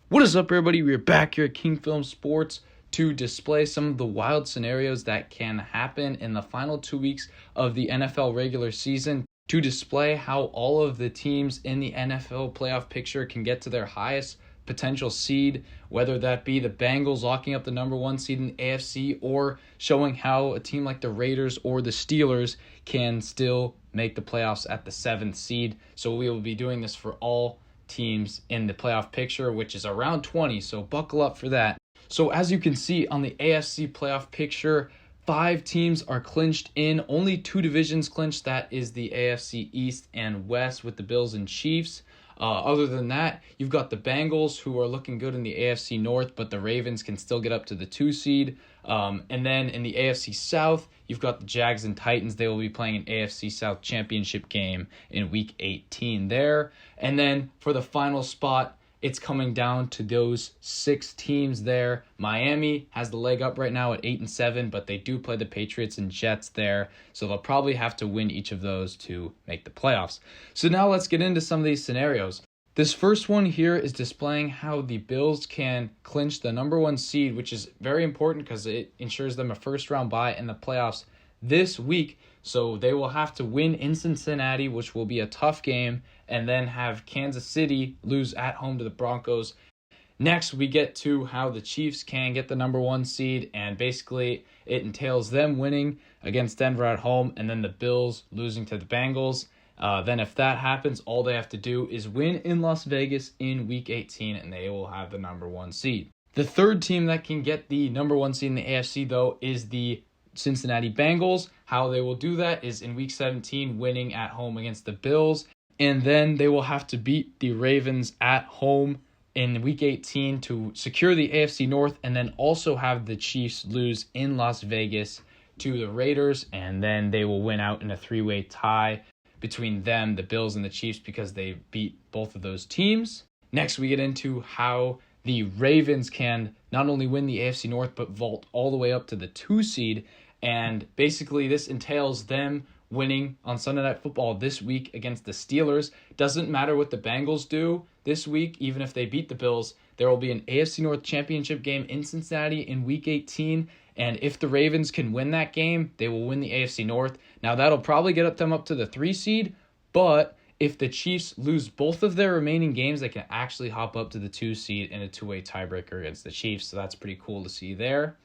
What is up, everybody? We're back here at King Film Sports to display some of the wild scenarios that can happen in the final 2 weeks of the NFL regular season, to display how all of the teams in the NFL playoff picture can get to their highest potential seed, whether that be the Bengals locking up the number one seed in the AFC, or showing how a team like the Raiders or the Steelers can still make the playoffs at the 7th seed. So we will be doing this for all teams in the playoff picture, which is around 20, so buckle up for that. So as you can see on the AFC playoff picture, 5 teams are clinched in, only 2 divisions clinched, that is the AFC East and West with the Bills and Chiefs. Other than that, you've got the Bengals, who are looking good in the AFC North, but the Ravens can still get up to the 2 seed. And then in the AFC South, you've got the Jags and Titans. They will be playing an AFC South championship game in Week 18 there. And then for the final spot, it's coming down to those 6 teams there. Miami has the leg up right now at 8-7, but they do play the Patriots and Jets there, so they'll probably have to win each of those to make the playoffs. So now let's get into some of these scenarios. This first one here is displaying how the Bills can clinch the number 1 seed, which is very important because it ensures them a first-round bye in the playoffs this week. So they will have to win in Cincinnati, which will be a tough game, and then have Kansas City lose at home to the Broncos. Next, we get to how the Chiefs can get the number 1 seed, and basically it entails them winning against Denver at home, and then the Bills losing to the Bengals. Then if that happens, all they have to do is win in Las Vegas in Week 18, and they will have the number 1 seed. The third team that can get the number 1 seed in the AFC, though, is the Cincinnati Bengals. How they will do that is in Week 17, winning at home against the Bills, and then they will have to beat the Ravens at home in Week 18 to secure the AFC North, and then also have the Chiefs lose in Las Vegas to the Raiders, and then they will win out in a 3-way tie between them, the Bills, and the Chiefs, because they beat both of those teams. Next, we get into how the Ravens can not only win the AFC North, but vault all the way up to the 2 seed. And basically this entails them winning on Sunday Night Football this week against the Steelers. Doesn't matter what the Bengals do this week, even if they beat the Bills, there will be an AFC North championship game in Cincinnati in Week 18. And if the Ravens can win that game, they will win the AFC North. Now that'll probably get them up to the 3 seed, but if the Chiefs lose both of their remaining games, they can actually hop up to the 2 seed in a 2-way tiebreaker against the Chiefs. So that's pretty cool to see there.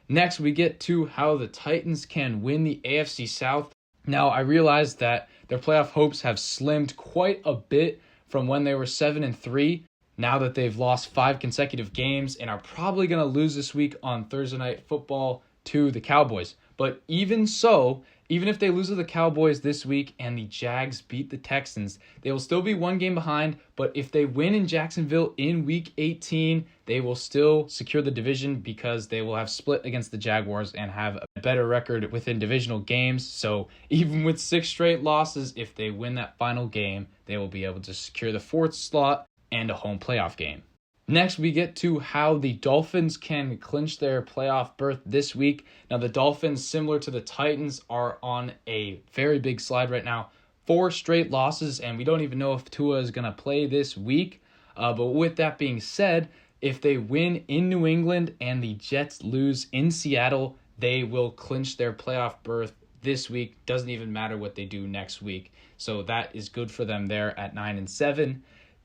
Next, we get to how the Titans can win the AFC South. Now, I realize that their playoff hopes have slimmed quite a bit from when they were 7-3, now that they've lost 5 consecutive games and are probably going to lose this week on Thursday Night Football to the Cowboys. But even so, even if they lose to the Cowboys this week and the Jags beat the Texans, they will still be 1 game behind. But if they win in Jacksonville in Week 18, they will still secure the division because they will have split against the Jaguars and have a better record within divisional games. So even with 6 straight losses, if they win that final game, they will be able to secure the 4th slot and a home playoff game. Next, we get to how the Dolphins can clinch their playoff berth this week. Now, the Dolphins, similar to the Titans, are on a very big slide right now. 4 straight losses, and we don't even know if Tua is going to play this week. But with that being said, if they win in New England and the Jets lose in Seattle, they will clinch their playoff berth this week. Doesn't even matter what they do next week. So that is good for them there at 9-7.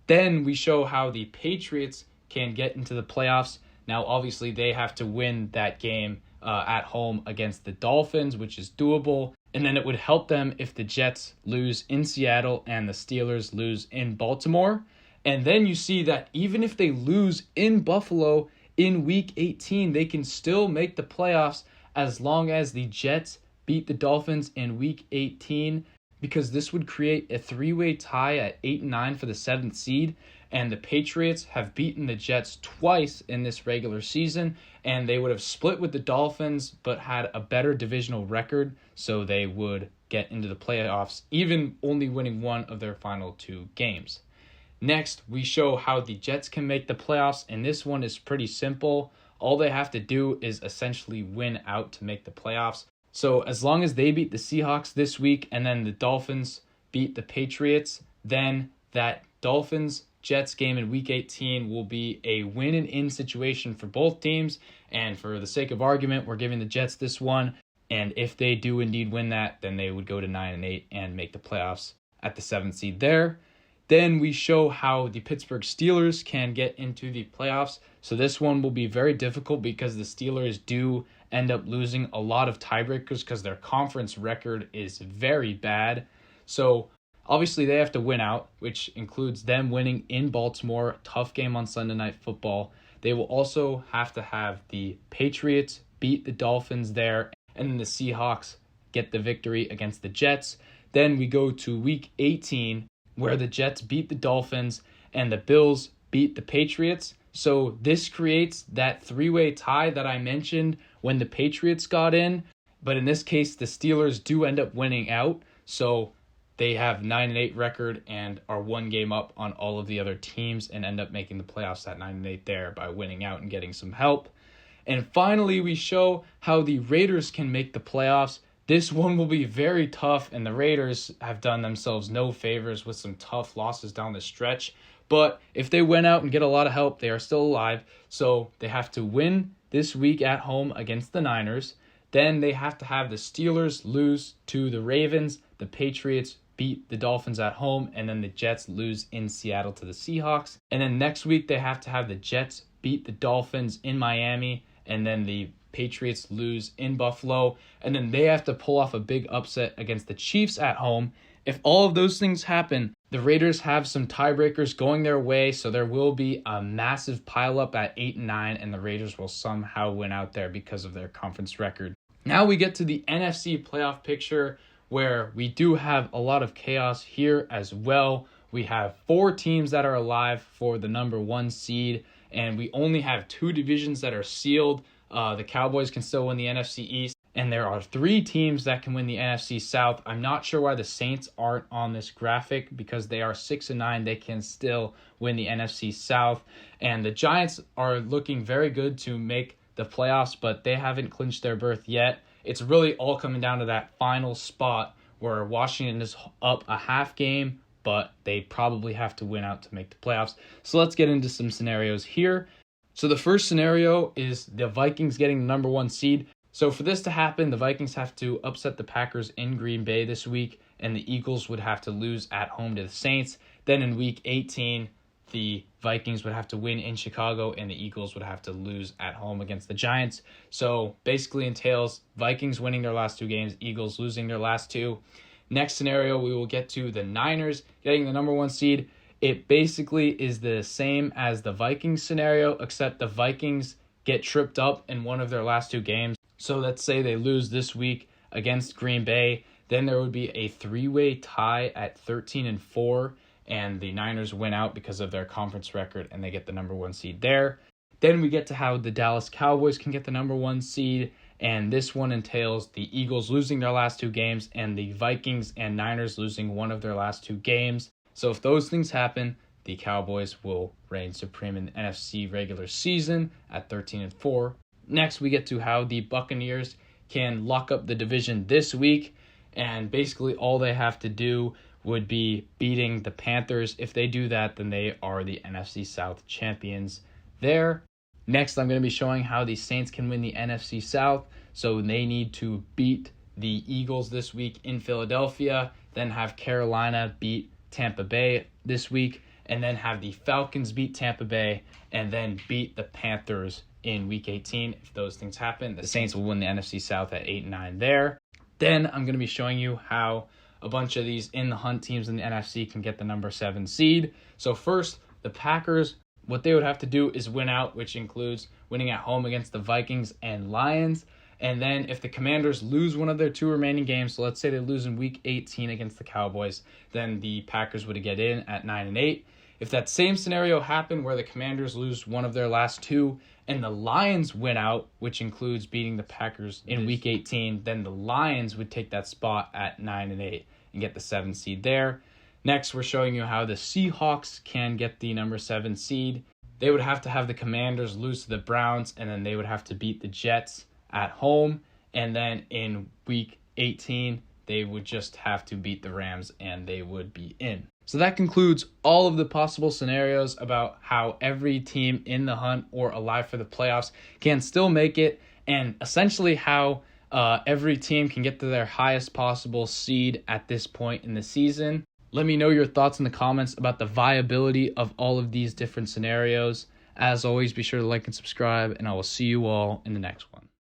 Then we show how the Patriots can get into the playoffs. Now, obviously, they have to win that game at home against the Dolphins, which is doable. And then it would help them if the Jets lose in Seattle and the Steelers lose in Baltimore. And then you see that even if they lose in Buffalo in Week 18, they can still make the playoffs as long as the Jets beat the Dolphins in Week 18, because this would create a 3-way tie at 8-9 for the 7th seed. And the Patriots have beaten the Jets twice in this regular season, and they would have split with the Dolphins but had a better divisional record, so they would get into the playoffs, even only winning 1 of their final 2 games. Next, we show how the Jets can make the playoffs, and this one is pretty simple. All they have to do is essentially win out to make the playoffs. So as long as they beat the Seahawks this week and then the Dolphins beat the Patriots, then that Dolphins Jets game in week 18 will be a win and in situation for both teams. And for the sake of argument, we're giving the Jets this one. And if they do indeed win that, then they would go to 9-8 and make the playoffs at the 7th seed there. Then we show how the Pittsburgh Steelers can get into the playoffs. So this one will be very difficult because the Steelers do end up losing a lot of tiebreakers because their conference record is very bad. So obviously they have to win out, which includes them winning in Baltimore, tough game on Sunday Night Football. They will also have to have the Patriots beat the Dolphins there, and then the Seahawks get the victory against the Jets. Then we go to week 18, where the Jets beat the Dolphins and the Bills beat the Patriots. So this creates that three-way tie that I mentioned when the Patriots got in. But in this case, the Steelers do end up winning out. So they have 9-8 record and are one game up on all of the other teams and end up making the playoffs at 9-8 there by winning out and getting some help. And finally, we show how the Raiders can make the playoffs. This one will be very tough, and the Raiders have done themselves no favors with some tough losses down the stretch. But if they win out and get a lot of help, they are still alive. So they have to win this week at home against the Niners. Then they have to have the Steelers lose to the Ravens, the Patriots beat the Dolphins at home, and then the Jets lose in Seattle to the Seahawks. And then next week they have to have the Jets beat the Dolphins in Miami, and then the Patriots lose in Buffalo, and then they have to pull off a big upset against the Chiefs at home. If all of those things happen, the Raiders have some tiebreakers going their way, so there will be a massive pileup at 8-9, and the Raiders will somehow win out there because of their conference record. Now we get to the NFC playoff picture, where we do have a lot of chaos here as well. We have 4 teams that are alive for the number 1 seed, and we only have 2 divisions that are sealed. The Cowboys can still win the NFC East, and there are 3 teams that can win the NFC South. I'm not sure why the Saints aren't on this graphic because they are 6-9. They can still win the NFC South, and the Giants are looking very good to make the playoffs, but they haven't clinched their berth yet. It's really all coming down to that final spot where Washington is up a half game, but they probably have to win out to make the playoffs. So let's get into some scenarios here. So the first scenario is the Vikings getting the number 1 seed. So for this to happen, the Vikings have to upset the Packers in Green Bay this week, and the Eagles would have to lose at home to the Saints. Then in week 18, the Vikings would have to win in Chicago, and the Eagles would have to lose at home against the Giants. So basically entails Vikings winning their last 2 games, Eagles losing their last 2. Next scenario, we will get to the Niners getting the number 1 seed. It basically is the same as the Vikings scenario, except the Vikings get tripped up in one of their last 2 games. So let's say they lose this week against Green Bay. Then there would be a 3-way tie at 13-4, and the Niners win out because of their conference record, and they get the number 1 seed there. Then we get to how the Dallas Cowboys can get the number 1 seed, and this one entails the Eagles losing their last 2 games and the Vikings and Niners losing one of their last 2 games. So if those things happen, the Cowboys will reign supreme in the NFC regular season at 13-4. Next, we get to how the Buccaneers can lock up the division this week, and basically all they have to do would be beating the Panthers. If they do that, then they are the NFC South champions there. Next, I'm going to be showing how the Saints can win the NFC South. So they need to beat the Eagles this week in Philadelphia, then have Carolina beat Tampa Bay this week, and then have the Falcons beat Tampa Bay, and then beat the Panthers in week 18. If those things happen, the Saints will win the NFC South at 8-9 there. Then I'm going to be showing you how a bunch of these in the hunt teams in the NFC can get the number 7 seed. So first, the Packers, what they would have to do is win out, which includes winning at home against the Vikings and Lions. And then if the Commanders lose one of their 2 remaining games, so let's say they lose in week 18 against the Cowboys, then the Packers would get in at 9-8. If that same scenario happened where the Commanders lose one of their last 2 and the Lions win out, which includes beating the Packers in week 18, then the Lions would take that spot at 9-8 and get the 7 seed there. Next, we're showing you how the Seahawks can get the number 7 seed. They would have to have the Commanders lose to the Browns, and then they would have to beat the Jets at home. And then in week 18, they would just have to beat the Rams, and they would be in. So that concludes all of the possible scenarios about how every team in the hunt or alive for the playoffs can still make it, and essentially how every team can get to their highest possible seed at this point in the season. Let me know your thoughts in the comments about the viability of all of these different scenarios. As always, be sure to like and subscribe, and I will see you all in the next one.